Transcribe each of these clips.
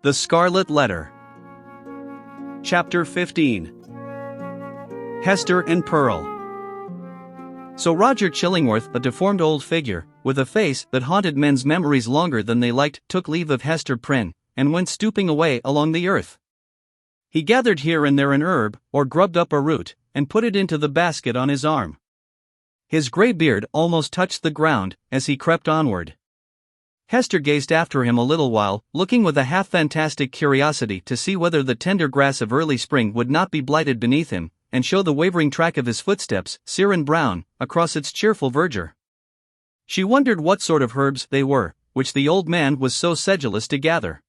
The Scarlet Letter. Chapter 15. Hester and Pearl. So Roger Chillingworth, a deformed old figure, with a face that haunted men's memories longer than they liked, took leave of Hester Prynne, and went stooping away along the earth. He gathered here and there an herb, or grubbed up a root, and put it into the basket on his arm. His grey beard almost touched the ground, as he crept onward. Hester gazed after him a little while, looking with a half-fantastic curiosity to see whether the tender grass of early spring would not be blighted beneath him, and show the wavering track of his footsteps, sere and brown, across its cheerful verdure. She wondered what sort of herbs they were, which the old man was so sedulous to gather.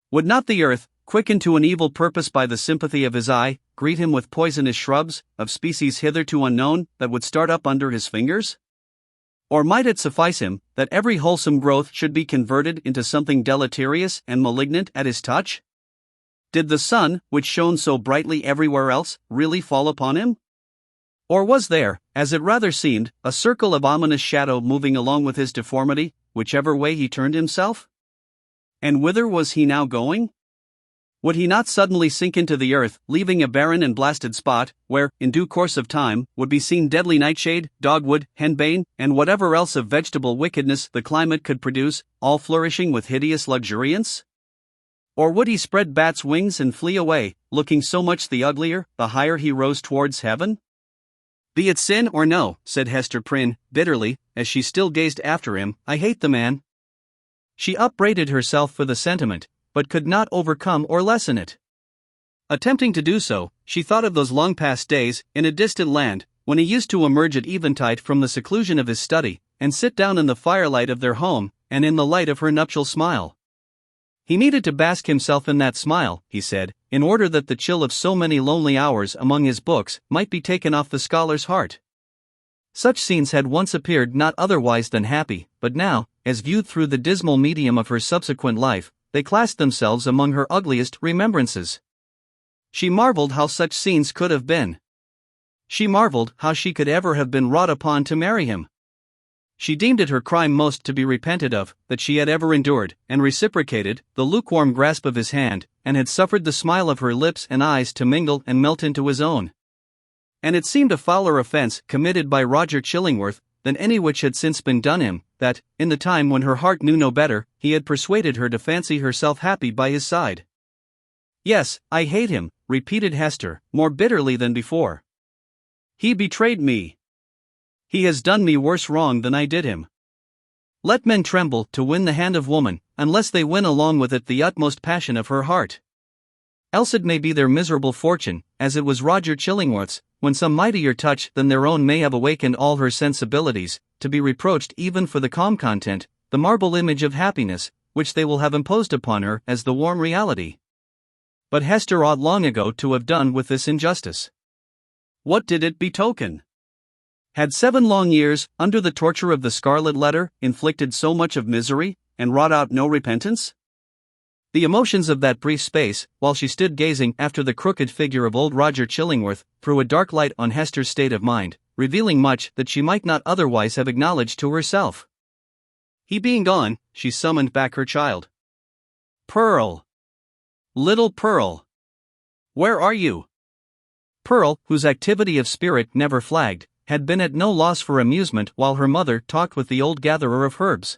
Would not the earth, quickened to an evil purpose by the sympathy of his eye, greet him with poisonous shrubs, of species hitherto unknown, that would start up under his fingers? Or might it suffice him, that every wholesome growth should be converted into something deleterious and malignant at his touch? Did the sun, which shone so brightly everywhere else, really fall upon him? Or was there, as it rather seemed, a circle of ominous shadow moving along with his deformity, whichever way he turned himself? And whither was he now going? Would he not suddenly sink into the earth, leaving a barren and blasted spot, where, in due course of time, would be seen deadly nightshade, dogwood, henbane, and whatever else of vegetable wickedness the climate could produce, all flourishing with hideous luxuriance? Or would he spread bat's wings and flee away, looking so much the uglier, the higher he rose towards heaven? "Be it sin or no," said Hester Prynne, bitterly, as she still gazed after him, "I hate the man." She upbraided herself for the sentiment, but could not overcome or lessen it. Attempting to do so, she thought of those long-past days, in a distant land, when he used to emerge at eventide from the seclusion of his study, and sit down in the firelight of their home, and in the light of her nuptial smile. He needed to bask himself in that smile, he said, in order that the chill of so many lonely hours among his books might be taken off the scholar's heart. Such scenes had once appeared not otherwise than happy, but now, as viewed through the dismal medium of her subsequent life, they classed themselves among her ugliest remembrances. She marveled how such scenes could have been. She marveled how she could ever have been wrought upon to marry him. She deemed it her crime most to be repented of, that she had ever endured, and reciprocated, the lukewarm grasp of his hand, and had suffered the smile of her lips and eyes to mingle and melt into his own. And it seemed a fouler offense committed by Roger Chillingworth than any which had since been done him, that, in the time when her heart knew no better, he had persuaded her to fancy herself happy by his side. "Yes, I hate him," repeated Hester, more bitterly than before. "He betrayed me. He has done me worse wrong than I did him. Let men tremble to win the hand of woman, unless they win along with it the utmost passion of her heart. Else it may be their miserable fortune, as it was Roger Chillingworth's, when some mightier touch than their own may have awakened all her sensibilities, to be reproached even for the calm content, the marble image of happiness, which they will have imposed upon her as the warm reality. But Hester ought long ago to have done with this injustice. What did it betoken? Had 7 long years, under the torture of the Scarlet Letter, inflicted so much of misery, and wrought out no repentance? The emotions of that brief space, while she stood gazing after the crooked figure of old Roger Chillingworth, threw a dark light on Hester's state of mind, revealing much that she might not otherwise have acknowledged to herself. He being gone, she summoned back her child. "Pearl! Little Pearl! Where are you?" Pearl, whose activity of spirit never flagged, had been at no loss for amusement while her mother talked with the old gatherer of herbs.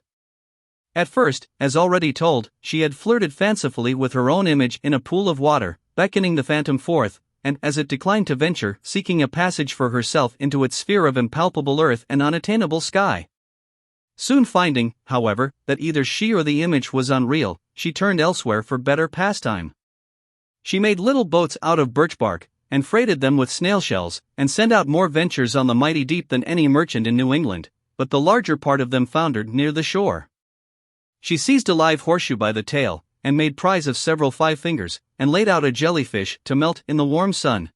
At first, as already told, she had flirted fancifully with her own image in a pool of water, beckoning the phantom forth, and, as it declined to venture, seeking a passage for herself into its sphere of impalpable earth and unattainable sky. Soon finding, however, that either she or the image was unreal, she turned elsewhere for better pastime. She made little boats out of birch bark, and freighted them with snail shells, and sent out more ventures on the mighty deep than any merchant in New England, but the larger part of them foundered near the shore. She seized a live horseshoe by the tail, and made prize of several 5 fingers, and laid out a jellyfish to melt in the warm sun.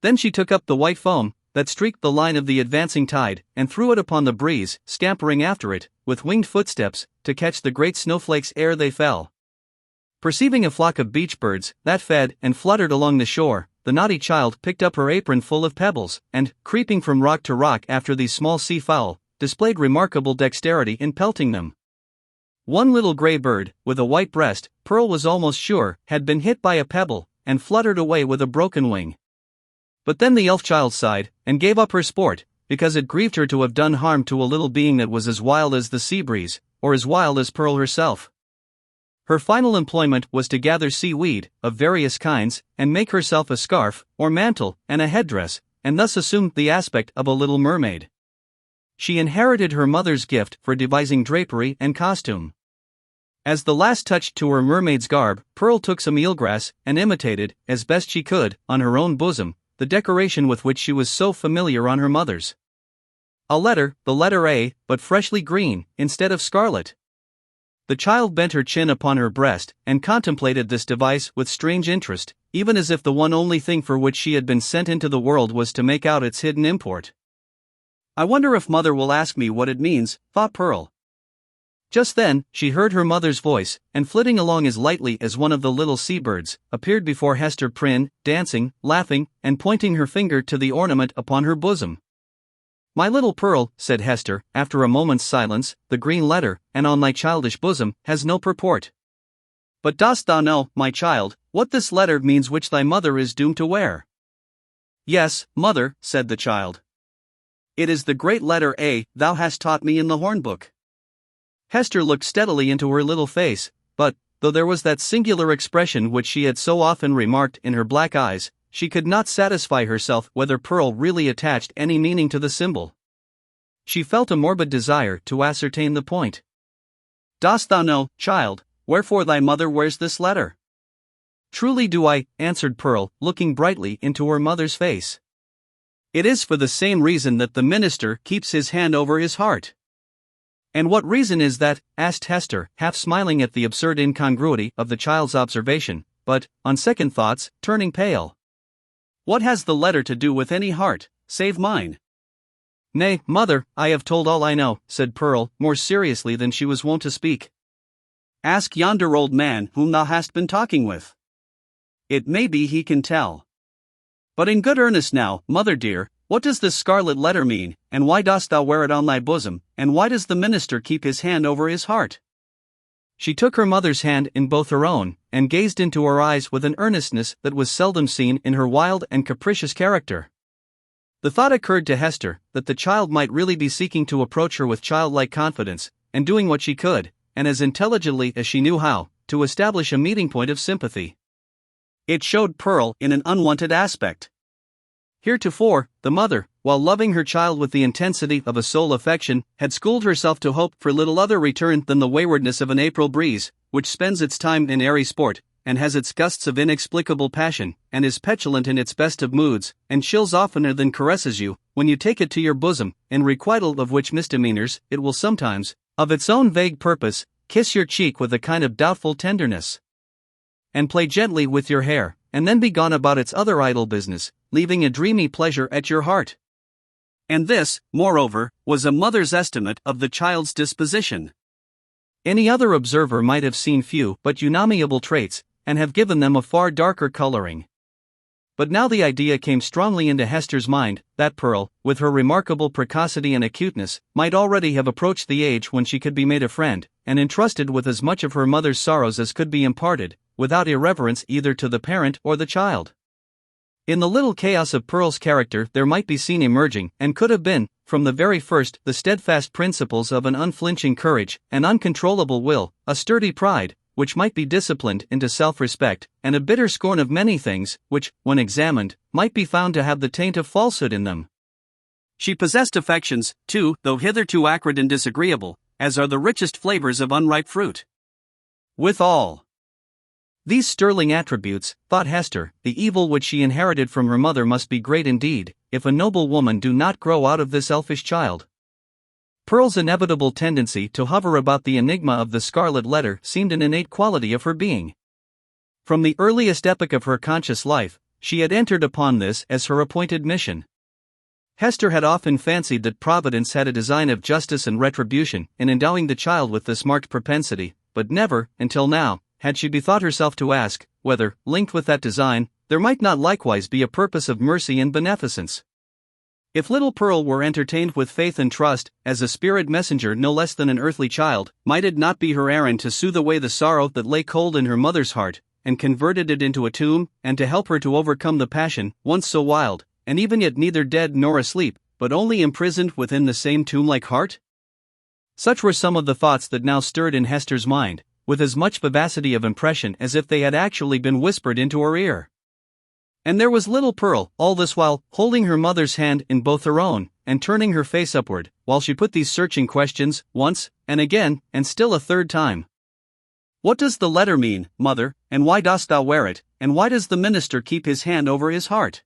Then she took up the white foam that streaked the line of the advancing tide, and threw it upon the breeze, scampering after it, with winged footsteps, to catch the great snowflakes ere they fell. Perceiving a flock of beach birds that fed and fluttered along the shore, the naughty child picked up her apron full of pebbles, and, creeping from rock to rock after these small sea fowl, displayed remarkable dexterity in pelting them. One little gray bird, with a white breast, Pearl was almost sure, had been hit by a pebble, and fluttered away with a broken wing. But then the elf child sighed, and gave up her sport, because it grieved her to have done harm to a little being that was as wild as the sea breeze, or as wild as Pearl herself. Her final employment was to gather seaweed, of various kinds, and make herself a scarf, or mantle, and a headdress, and thus assumed the aspect of a little mermaid. She inherited her mother's gift for devising drapery and costume. As the last touch to her mermaid's garb, Pearl took some eelgrass, and imitated, as best she could, on her own bosom, the decoration with which she was so familiar on her mother's. A letter, the letter A, but freshly green, instead of scarlet. The child bent her chin upon her breast, and contemplated this device with strange interest, even as if the one only thing for which she had been sent into the world was to make out its hidden import. "I wonder if Mother will ask me what it means," thought Pearl. Just then, she heard her mother's voice, and flitting along as lightly as one of the little seabirds, appeared before Hester Prynne, dancing, laughing, and pointing her finger to the ornament upon her bosom. "My little Pearl," said Hester, after a moment's silence, "the green letter, and on thy childish bosom, has no purport. But dost thou know, my child, what this letter means which thy mother is doomed to wear?" "Yes, mother," said the child. "It is the great letter A thou hast taught me in the hornbook." Hester looked steadily into her little face, but, though there was that singular expression which she had so often remarked in her black eyes, she could not satisfy herself whether Pearl really attached any meaning to the symbol. She felt a morbid desire to ascertain the point. "Dost thou know, child, wherefore thy mother wears this letter?" "Truly do I," answered Pearl, looking brightly into her mother's face. "It is for the same reason that the minister keeps his hand over his heart." "And what reason is that?" asked Hester, half smiling at the absurd incongruity of the child's observation, but, on second thoughts, turning pale. "What has the letter to do with any heart, save mine?" "Nay, mother, I have told all I know," said Pearl, more seriously than she was wont to speak. "Ask yonder old man whom thou hast been talking with. It may be he can tell. But in good earnest now, mother dear, what does this scarlet letter mean, and why dost thou wear it on thy bosom, and why does the minister keep his hand over his heart?" She took her mother's hand in both her own, and gazed into her eyes with an earnestness that was seldom seen in her wild and capricious character. The thought occurred to Hester, that the child might really be seeking to approach her with childlike confidence, and doing what she could, and as intelligently as she knew how, to establish a meeting point of sympathy. It showed Pearl in an unwonted aspect. Heretofore, the mother, while loving her child with the intensity of a soul affection, had schooled herself to hope for little other return than the waywardness of an April breeze, which spends its time in airy sport, and has its gusts of inexplicable passion, and is petulant in its best of moods, and chills oftener than caresses you, when you take it to your bosom, in requital of which misdemeanors, it will sometimes, of its own vague purpose, kiss your cheek with a kind of doubtful tenderness, and play gently with your hair, and then be gone about its other idle business, leaving a dreamy pleasure at your heart. And this, moreover, was a mother's estimate of the child's disposition. Any other observer might have seen few but unamiable traits, and have given them a far darker coloring. But now the idea came strongly into Hester's mind, that Pearl, with her remarkable precocity and acuteness, might already have approached the age when she could be made a friend, and entrusted with as much of her mother's sorrows as could be imparted, without irreverence either to the parent or the child. In the little chaos of Pearl's character there might be seen emerging, and could have been, from the very first, the steadfast principles of an unflinching courage, an uncontrollable will, a sturdy pride, which might be disciplined into self-respect, and a bitter scorn of many things, which, when examined, might be found to have the taint of falsehood in them. She possessed affections, too, though hitherto acrid and disagreeable, as are the richest flavors of unripe fruit. Withal, these sterling attributes, thought Hester, the evil which she inherited from her mother must be great indeed, if a noble woman do not grow out of this elfish child. Pearl's inevitable tendency to hover about the enigma of the Scarlet Letter seemed an innate quality of her being. From the earliest epoch of her conscious life, she had entered upon this as her appointed mission. Hester had often fancied that Providence had a design of justice and retribution in endowing the child with this marked propensity, but never, until now, had she bethought herself to ask, whether, linked with that design, there might not likewise be a purpose of mercy and beneficence. If little Pearl were entertained with faith and trust, as a spirit messenger no less than an earthly child, might it not be her errand to soothe away the sorrow that lay cold in her mother's heart, and converted it into a tomb, and to help her to overcome the passion, once so wild, and even yet neither dead nor asleep, but only imprisoned within the same tomb-like heart? Such were some of the thoughts that now stirred in Hester's mind, with as much vivacity of impression as if they had actually been whispered into her ear. And there was little Pearl, all this while, holding her mother's hand in both her own, and turning her face upward, while she put these searching questions, once, and again, and still a third time. "What does the letter mean, mother, and why dost thou wear it, and why does the minister keep his hand over his heart?"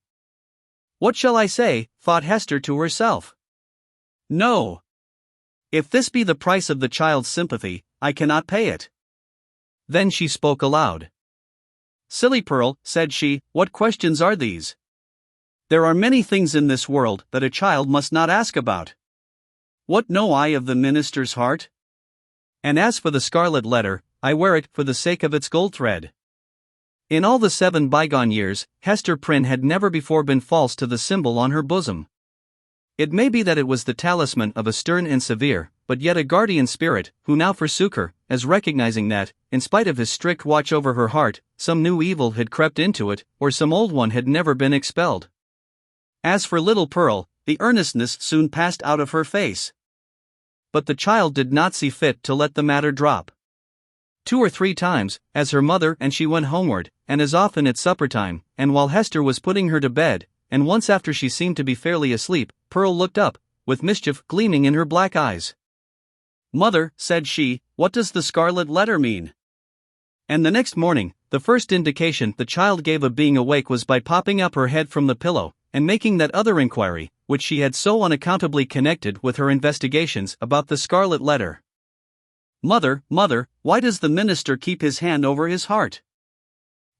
"What shall I say?" thought Hester to herself. "No. If this be the price of the child's sympathy, I cannot pay it." Then she spoke aloud. "Silly Pearl," said she, "what questions are these? There are many things in this world that a child must not ask about. What know I of the minister's heart? And as for the scarlet letter, I wear it for the sake of its gold thread." In all the 7 bygone years, Hester Prynne had never before been false to the symbol on her bosom. It may be that it was the talisman of a stern and severe, but yet a guardian spirit, who now forsook her, as recognizing that, in spite of his strict watch over her heart, some new evil had crept into it, or some old one had never been expelled. As for little Pearl, the earnestness soon passed out of her face. But the child did not see fit to let the matter drop. 2 or 3 times, as her mother and she went homeward, and as often at supper time, and while Hester was putting her to bed, and once after she seemed to be fairly asleep, Pearl looked up, with mischief gleaming in her black eyes. "Mother," said she, "what does the scarlet letter mean?" And the next morning, the first indication the child gave of being awake was by popping up her head from the pillow, and making that other inquiry, which she had so unaccountably connected with her investigations about the scarlet letter. "Mother, mother, why does the minister keep his hand over his heart?"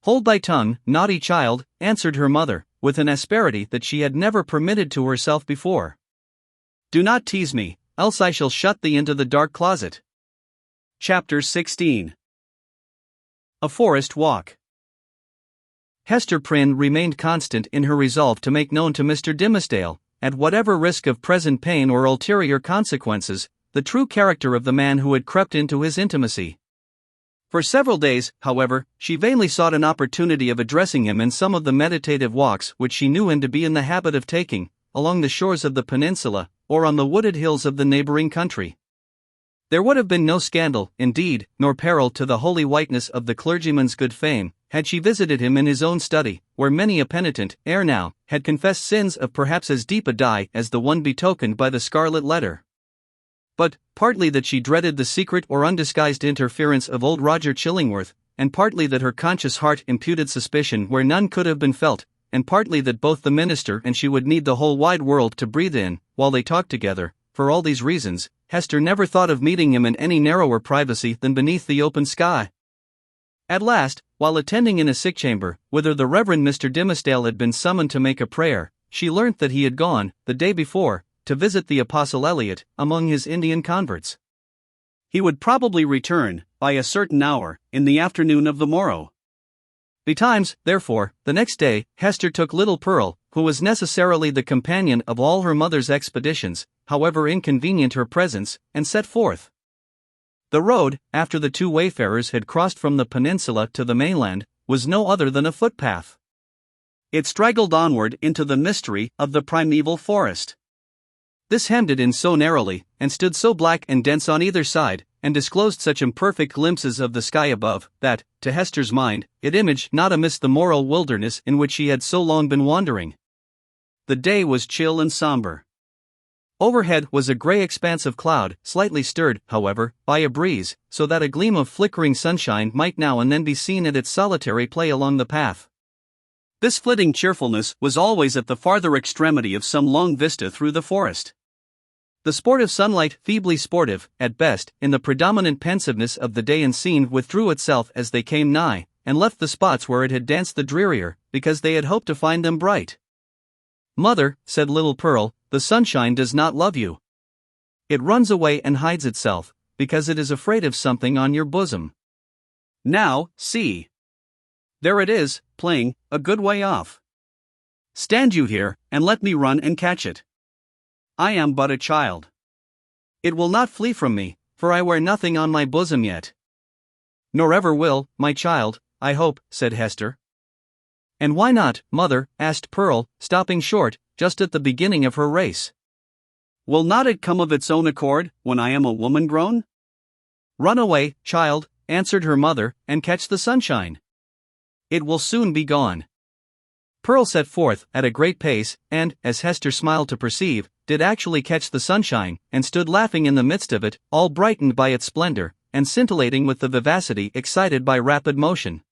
"Hold thy tongue, naughty child," answered her mother, with an asperity that she had never permitted to herself before. "Do not tease me, else I shall shut thee into the dark closet." Chapter 16. A Forest Walk. Hester Prynne remained constant in her resolve to make known to Mr. Dimmesdale, at whatever risk of present pain or ulterior consequences, the true character of the man who had crept into his intimacy. For several days, however, she vainly sought an opportunity of addressing him in some of the meditative walks which she knew him to be in the habit of taking, along the shores of the peninsula, or on the wooded hills of the neighboring country. There would have been no scandal, indeed, nor peril to the holy whiteness of the clergyman's good fame, had she visited him in his own study, where many a penitent, ere now, had confessed sins of perhaps as deep a dye as the one betokened by the scarlet letter. But, partly that she dreaded the secret or undisguised interference of old Roger Chillingworth, and partly that her conscious heart imputed suspicion where none could have been felt, and partly that both the minister and she would need the whole wide world to breathe in, while they talked together, for all these reasons, Hester never thought of meeting him in any narrower privacy than beneath the open sky. At last, while attending in a sick chamber, whither the Reverend Mr. Dimmesdale had been summoned to make a prayer, she learnt that he had gone, the day before, to visit the Apostle Eliot among his Indian converts. He would probably return, by a certain hour, in the afternoon of the morrow. Betimes, therefore, the next day, Hester took little Pearl, who was necessarily the companion of all her mother's expeditions, however inconvenient her presence, and set forth. The road, after the 2 wayfarers had crossed from the peninsula to the mainland, was no other than a footpath. It straggled onward into the mystery of the primeval forest. This hemmed it in so narrowly, and stood so black and dense on either side, and disclosed such imperfect glimpses of the sky above, that, to Hester's mind, it imaged not amidst the moral wilderness in which she had so long been wandering. The day was chill and somber. Overhead was a grey expanse of cloud, slightly stirred, however, by a breeze, so that a gleam of flickering sunshine might now and then be seen at its solitary play along the path. This flitting cheerfulness was always at the farther extremity of some long vista through the forest. The sportive sunlight, feebly sportive, at best, in the predominant pensiveness of the day and scene, withdrew itself as they came nigh, and left the spots where it had danced the drearier, because they had hoped to find them bright. "Mother," said little Pearl, "the sunshine does not love you. It runs away and hides itself, because it is afraid of something on your bosom. Now, see. There it is, playing, a good way off. Stand you here, and let me run and catch it." I am but a child. It will not flee from me, for I wear nothing on my bosom yet. Nor ever will, my child, I hope, said Hester. And why not, mother? Asked Pearl, stopping short, just at the beginning of her race. Will not it come of its own accord, when I am a woman grown? Run away, child, answered her mother, and catch the sunshine. It will soon be gone. Pearl set forth at a great pace, and, as Hester smiled to perceive, did actually catch the sunshine, and stood laughing in the midst of it, all brightened by its splendor, and scintillating with the vivacity excited by rapid motion.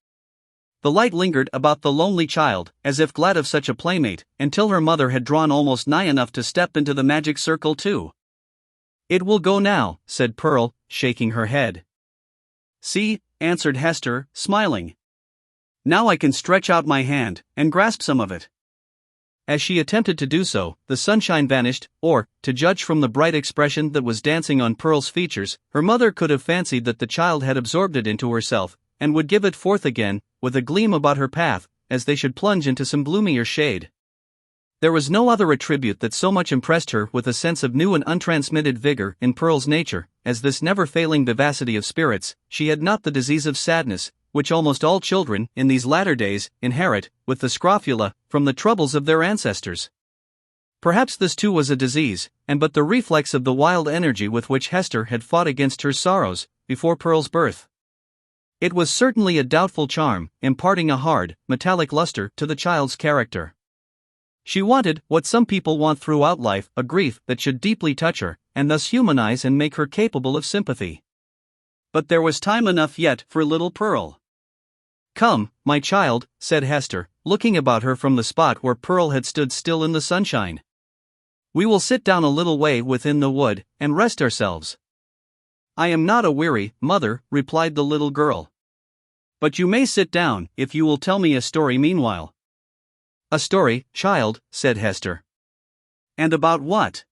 The light lingered about the lonely child, as if glad of such a playmate, until her mother had drawn almost nigh enough to step into the magic circle too. It will go now, said Pearl, shaking her head. See, answered Hester, smiling. Now I can stretch out my hand, and grasp some of it. As she attempted to do so, the sunshine vanished, or, to judge from the bright expression that was dancing on Pearl's features, her mother could have fancied that the child had absorbed it into herself, and would give it forth again, with a gleam about her path, as they should plunge into some bloomier shade. There was no other attribute that so much impressed her with a sense of new and untransmitted vigor in Pearl's nature, as this never-failing vivacity of spirits. She had not the disease of sadness, which almost all children, in these latter days, inherit, with the scrofula, from the troubles of their ancestors. Perhaps this too was a disease, and but the reflex of the wild energy with which Hester had fought against her sorrows, before Pearl's birth. It was certainly a doubtful charm, imparting a hard, metallic luster to the child's character. She wanted, what some people want throughout life, a grief that should deeply touch her, and thus humanize and make her capable of sympathy. But there was time enough yet for little Pearl. Come, my child, said Hester, looking about her from the spot where Pearl had stood still in the sunshine. We will sit down a little way within the wood, and rest ourselves. I am not a-weary, mother, replied the little girl. But you may sit down, if you will tell me a story meanwhile. A story, child, said Hester. And about what?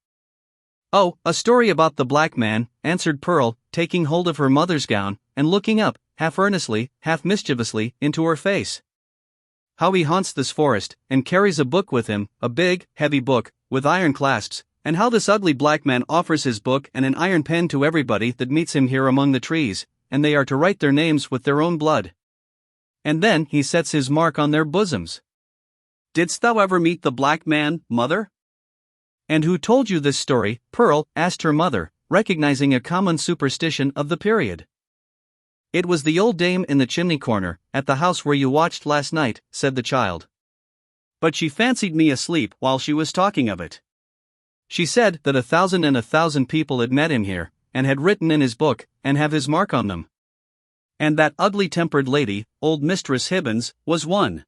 Oh, a story about the black man, answered Pearl, taking hold of her mother's gown, and looking up, half earnestly, half mischievously, into her face. How he haunts this forest, and carries a book with him, a big, heavy book, with iron clasps, and how this ugly black man offers his book and an iron pen to everybody that meets him here among the trees, and they are to write their names with their own blood. And then he sets his mark on their bosoms. Didst thou ever meet the black man, mother? And who told you this story, Pearl? Asked her mother, recognizing a common superstition of the period. It was the old dame in the chimney corner, at the house where you watched last night, said the child. But she fancied me asleep while she was talking of it. She said that 1,000 people had met him here, and had written in his book, and have his mark on them. And that ugly-tempered lady, old Mistress Hibbins, was one.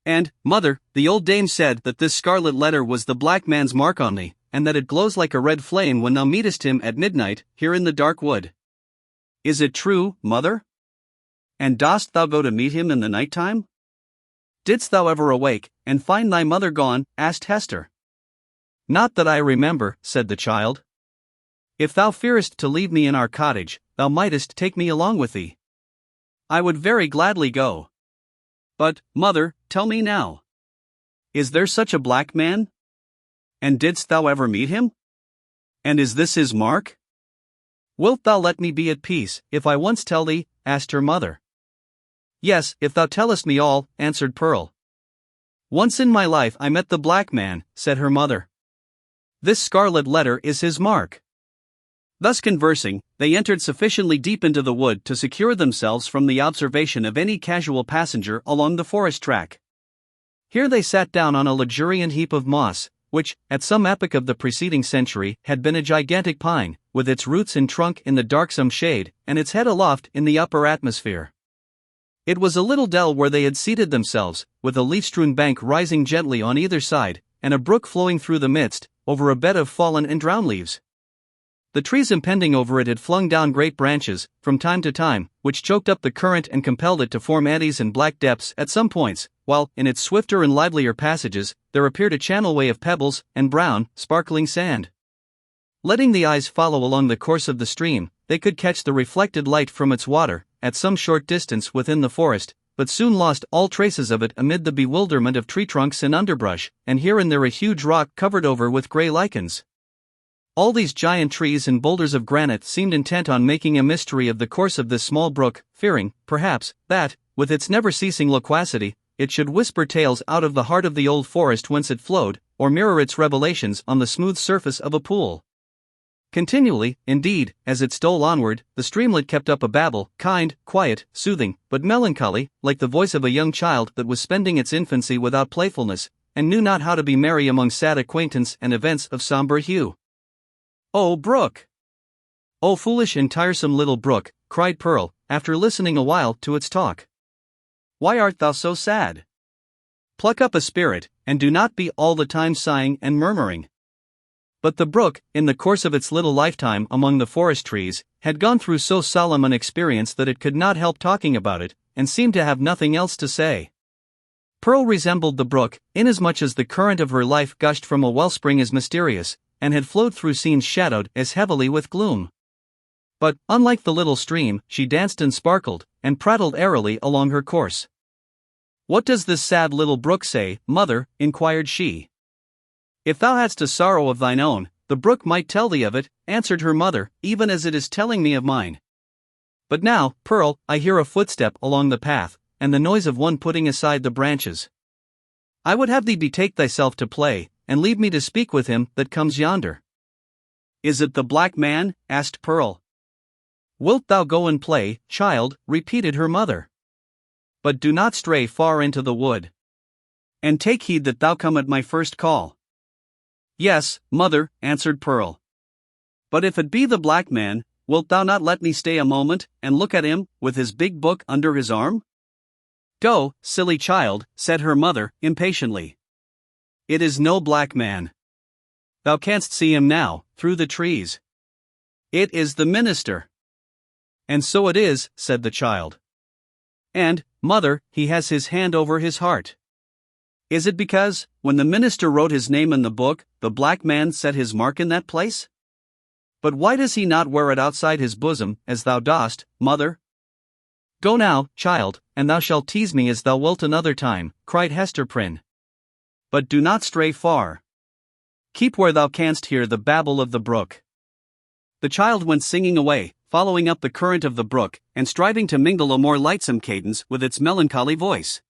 And, mother, the old dame said that this scarlet letter was the black man's mark on thee, and that it glows like a red flame when thou meetest him at midnight, here in the dark wood. Is it true, mother? And dost thou go to meet him in the night time? Didst thou ever awake, and find thy mother gone? Asked Hester. Not that I remember, said the child. If thou fearest to leave me in our cottage, thou mightest take me along with thee. I would very gladly go. But, mother, tell me now. Is there such a black man? And didst thou ever meet him? And is this his mark? Wilt thou let me be at peace, if I once tell thee? Asked her mother. Yes, if thou tellest me all, answered Pearl. Once in my life I met the black man, said her mother. This scarlet letter is his mark. Thus conversing, they entered sufficiently deep into the wood to secure themselves from the observation of any casual passenger along the forest track. Here they sat down on a luxuriant heap of moss, which, at some epoch of the preceding century, had been a gigantic pine, with its roots and trunk in the darksome shade, and its head aloft in the upper atmosphere. It was a little dell where they had seated themselves, with a leaf-strewn bank rising gently on either side, and a brook flowing through the midst, over a bed of fallen and drowned leaves. The trees impending over it had flung down great branches, from time to time, which choked up the current and compelled it to form eddies and black depths at some points, while, in its swifter and livelier passages, there appeared a channelway of pebbles, and brown, sparkling sand. Letting the eyes follow along the course of the stream, they could catch the reflected light from its water, at some short distance within the forest, but soon lost all traces of it amid the bewilderment of tree trunks and underbrush, and here and there a huge rock covered over with grey lichens. All these giant trees and boulders of granite seemed intent on making a mystery of the course of this small brook, fearing, perhaps, that, with its never-ceasing loquacity, it should whisper tales out of the heart of the old forest whence it flowed, or mirror its revelations on the smooth surface of a pool. Continually, indeed, as it stole onward, the streamlet kept up a babble, kind, quiet, soothing, but melancholy, like the voice of a young child that was spending its infancy without playfulness, and knew not how to be merry among sad acquaintance and events of sombre hue. "O brook! O foolish and tiresome little brook," cried Pearl, after listening a while to its talk. "Why art thou so sad? Pluck up a spirit, and do not be all the time sighing and murmuring." But the brook, in the course of its little lifetime among the forest trees, had gone through so solemn an experience that it could not help talking about it, and seemed to have nothing else to say. Pearl resembled the brook, inasmuch as the current of her life gushed from a wellspring as mysterious, and had flowed through scenes shadowed as heavily with gloom. But, unlike the little stream, she danced and sparkled, and prattled airily along her course. "What does this sad little brook say, mother?" inquired she. "If thou hadst a sorrow of thine own, the brook might tell thee of it," answered her mother, "even as it is telling me of mine. But now, Pearl, I hear a footstep along the path, and the noise of one putting aside the branches. I would have thee betake thyself to play, and leave me to speak with him that comes yonder." "Is it the black man?" asked Pearl. "Wilt thou go and play, child?" repeated her mother. "But do not stray far into the wood. And take heed that thou come at my first call." "Yes, mother," answered Pearl. "But if it be the black man, wilt thou not let me stay a moment, and look at him, with his big book under his arm?" "Go, silly child," said her mother, impatiently. "It is no black man. Thou canst see him now, through the trees. It is the minister." "And so it is," said the child. "And, mother, he has his hand over his heart. Is it because, when the minister wrote his name in the book, the black man set his mark in that place? But why does he not wear it outside his bosom, as thou dost, mother?" "Go now, child, and thou shalt tease me as thou wilt another time," cried Hester Prynne. "But do not stray far. Keep where thou canst hear the babble of the brook." The child went singing away, following up the current of the brook, and striving to mingle a more lightsome cadence with its melancholy voice.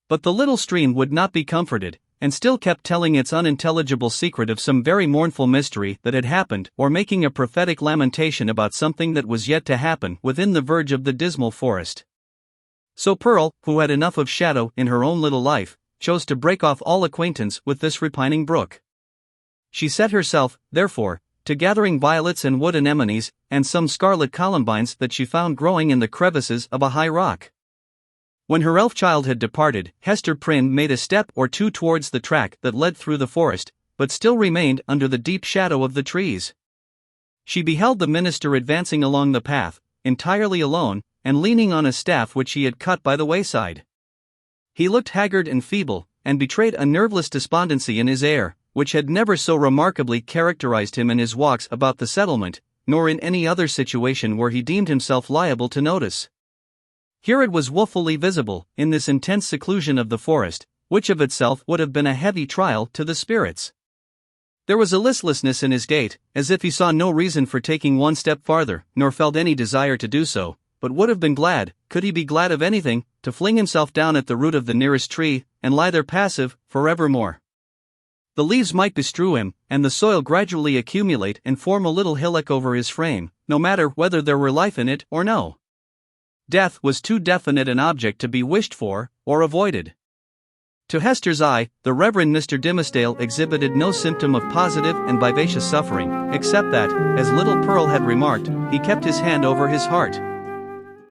But the little stream would not be comforted, and still kept telling its unintelligible secret of some very mournful mystery that had happened, or making a prophetic lamentation about something that was yet to happen within the verge of the dismal forest. So Pearl, who had enough of shadow in her own little life, chose to break off all acquaintance with this repining brook. She set herself, therefore, to gathering violets and wood anemones, and some scarlet columbines that she found growing in the crevices of a high rock. When her elf child had departed, Hester Prynne made a step or two towards the track that led through the forest, but still remained under the deep shadow of the trees. She beheld the minister advancing along the path, entirely alone, and leaning on a staff which he had cut by the wayside. He looked haggard and feeble, and betrayed a nerveless despondency in his air, which had never so remarkably characterized him in his walks about the settlement, nor in any other situation where he deemed himself liable to notice. Here it was woefully visible, in this intense seclusion of the forest, which of itself would have been a heavy trial to the spirits. There was a listlessness in his gait, as if he saw no reason for taking one step farther, nor felt any desire to do so, but would have been glad, could he be glad of anything, to fling himself down at the root of the nearest tree, and lie there passive, forevermore. The leaves might bestrew him, and the soil gradually accumulate and form a little hillock over his frame, no matter whether there were life in it or no. Death was too definite an object to be wished for, or avoided. To Hester's eye, the Reverend Mr. Dimmesdale exhibited no symptom of positive and vivacious suffering, except that, as little Pearl had remarked, he kept his hand over his heart.